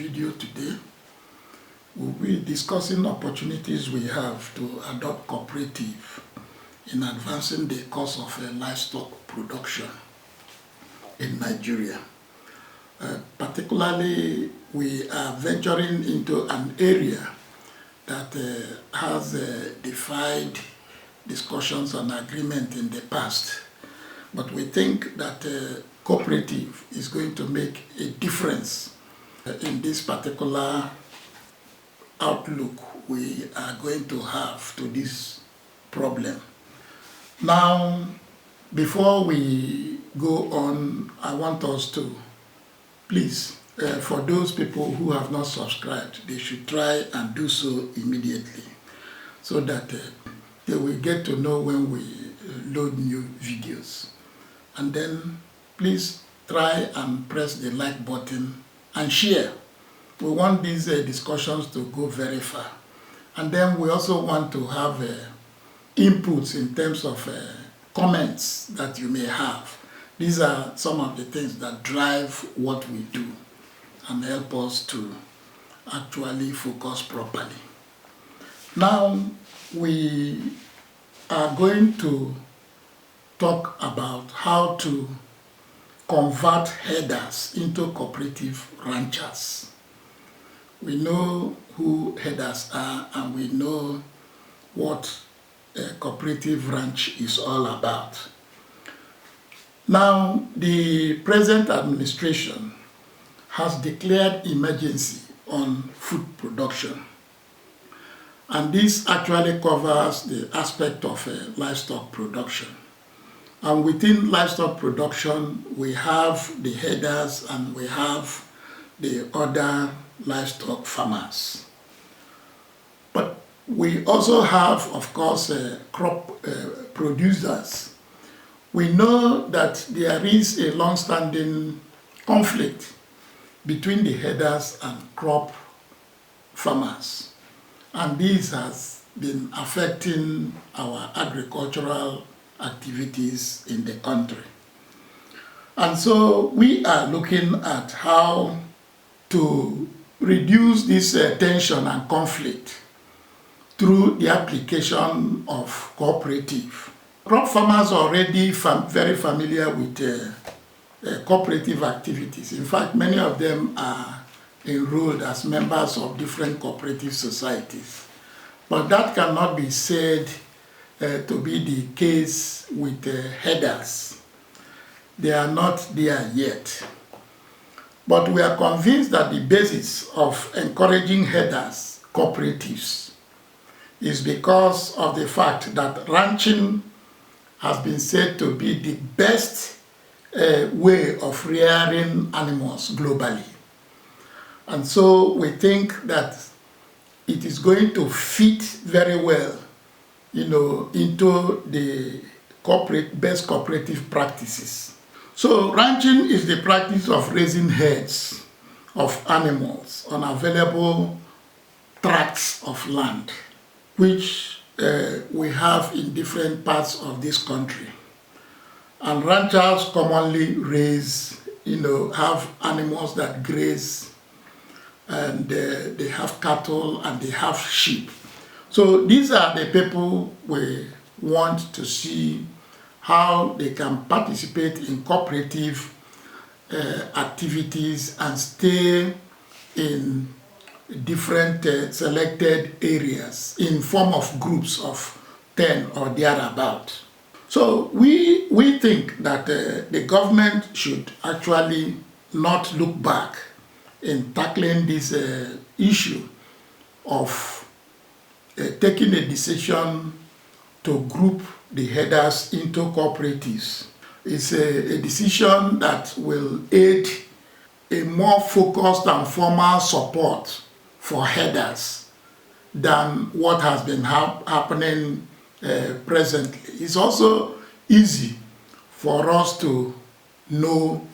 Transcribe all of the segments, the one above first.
video today. We'll be discussing opportunities we have to adopt cooperative in advancing the cause of livestock production in Nigeria. Particularly, we are venturing into an area that has defied discussions and agreement in the past. But we think that cooperative is going to make a difference in this particular outlook we are going to have to this problem. Now, before we go on, I want us to please, for those people who have not subscribed, they should try and do so immediately so that they will get to know when we load new videos. And then please try and press the like button and share. We want these discussions to go very far. And then we also want to have inputs in terms of comments that you may have. These are some of the things that drive what we do and help us to actually focus properly. Now, we are going to talk about how to convert herders into cooperative ranchers. We know who herders are and we know what a cooperative ranch is all about. Now, the present administration has declared emergency on food production. And this actually covers the aspect of livestock production. And within livestock production, we have the herders and we have the other livestock farmers. But we also have, of course, crop producers. We know that there is a long-standing conflict between the herders and crop farmers. And this has been affecting our agricultural activities in the country. And so we are looking at how to reduce this tension and conflict through the application of cooperative. Crop farmers are already very familiar with cooperative activities. In fact, many of them are enrolled as members of different cooperative societies. But that cannot be said to be the case with herders. They are not there yet. But we are convinced that the basis of encouraging herders cooperatives is because of the fact that ranching has been said to be the best way of rearing animals globally. And so we think that it is going to fit very well, into the best cooperative practices. So ranching is the practice of raising herds of animals on available tracts of land, which we have in different parts of this country. And ranchers commonly raise, have animals that graze, and they have cattle and they have sheep. So these are the people we want to see how they can participate in cooperative activities and stay in different selected areas in form of groups of 10 or thereabout. So we think that the government should actually not look back in tackling this issue of taking a decision to group the herders into cooperatives. It's a decision that will aid a more focused and formal support for herders than what has been happening presently. It's also easy for us to know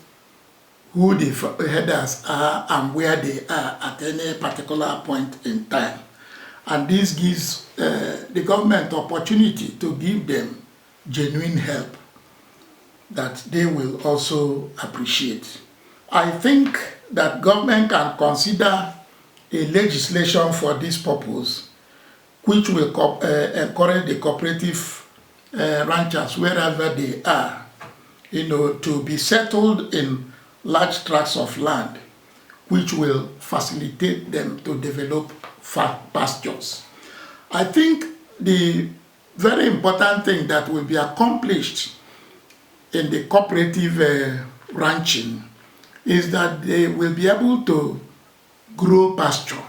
who the herders are and where they are at any particular point in time. And this gives the government opportunity to give them genuine help that they will also appreciate. I think that government can consider a legislation for this purpose, which will encourage the cooperative ranchers wherever they are, to be settled in large tracts of land, which will facilitate them to develop fat pastures. I think the very important thing that will be accomplished in the cooperative ranching is that they will be able to grow pasture.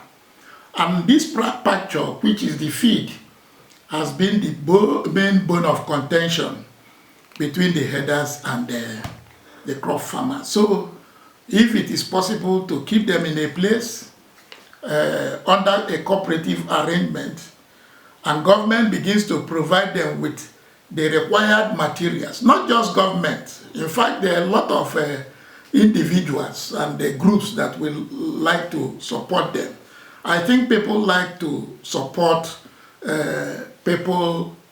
And this pasture, which is the feed, has been the main bone of contention between the herders and the crop farmers. So if it is possible to keep them in a place under a cooperative arrangement, and government begins to provide them with the required materials, not just government. In fact, there are a lot of individuals and the groups that will like to support them. I think people like to support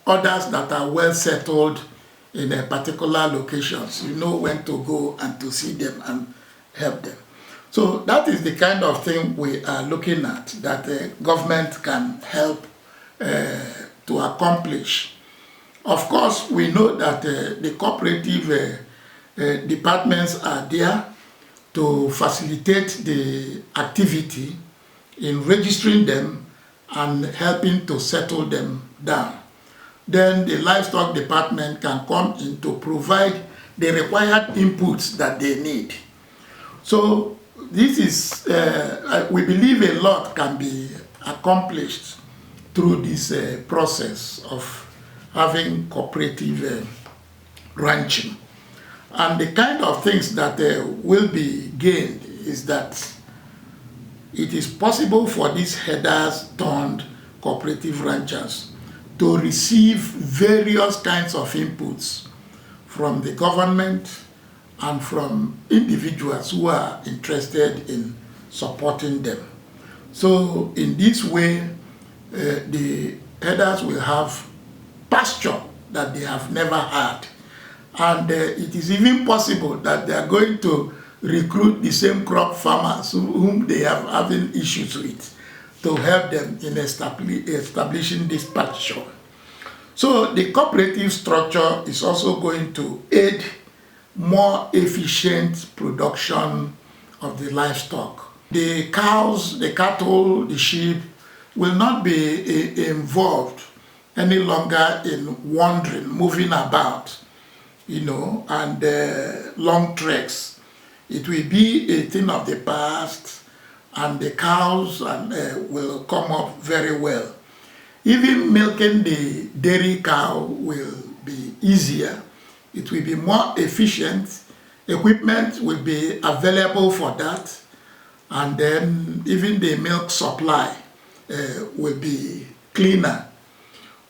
others that are well settled in a particular locations. You know when to go and to see them and help them. So that is the kind of thing we are looking at, that the government can help to accomplish. Of course, we know that the cooperative departments are there to facilitate the activity in registering them and helping to settle them down. Then the livestock department can come in to provide the required inputs that they need. So this is, we believe a lot can be accomplished through this process of having cooperative ranching. And the kind of things that will be gained is that it is possible for these herders turned cooperative ranchers to receive various kinds of inputs from the government and from individuals who are interested in supporting them. So in this way, the herders will have pasture that they have never had. And it is even possible that they are going to recruit the same crop farmers whom they are having issues with to help them in establishing this pasture. So the cooperative structure is also going to aid more efficient production of the livestock. The cows, the cattle, the sheep will not be involved any longer in wandering, moving about, and long treks. It will be a thing of the past, and the cows will come up very well. Even milking the dairy cow will be easier. It will be more efficient. Equipment will be available for that, and then even the milk supply will be cleaner.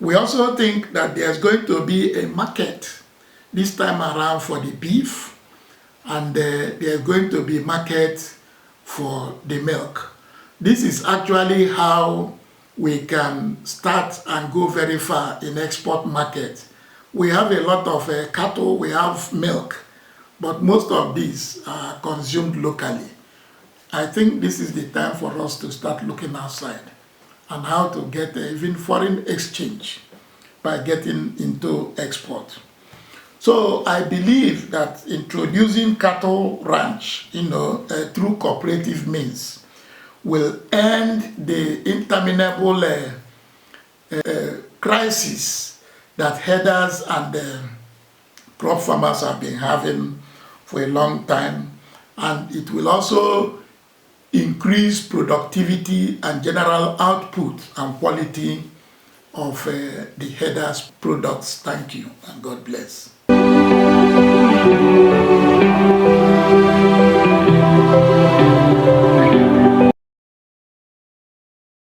We also think that there's going to be a market this time around for the beef, and there's going to be market for the milk. This is actually how we can start and go very far in export market. We have a lot of cattle, we have milk, but most of these are consumed locally. I think this is the time for us to start looking outside and how to get even foreign exchange by getting into export. So I believe that introducing cattle ranch, through cooperative means will end the interminable crisis that herders and crop farmers have been having for a long time, and it will also increase productivity and general output and quality of the herders' products. Thank you, and God bless.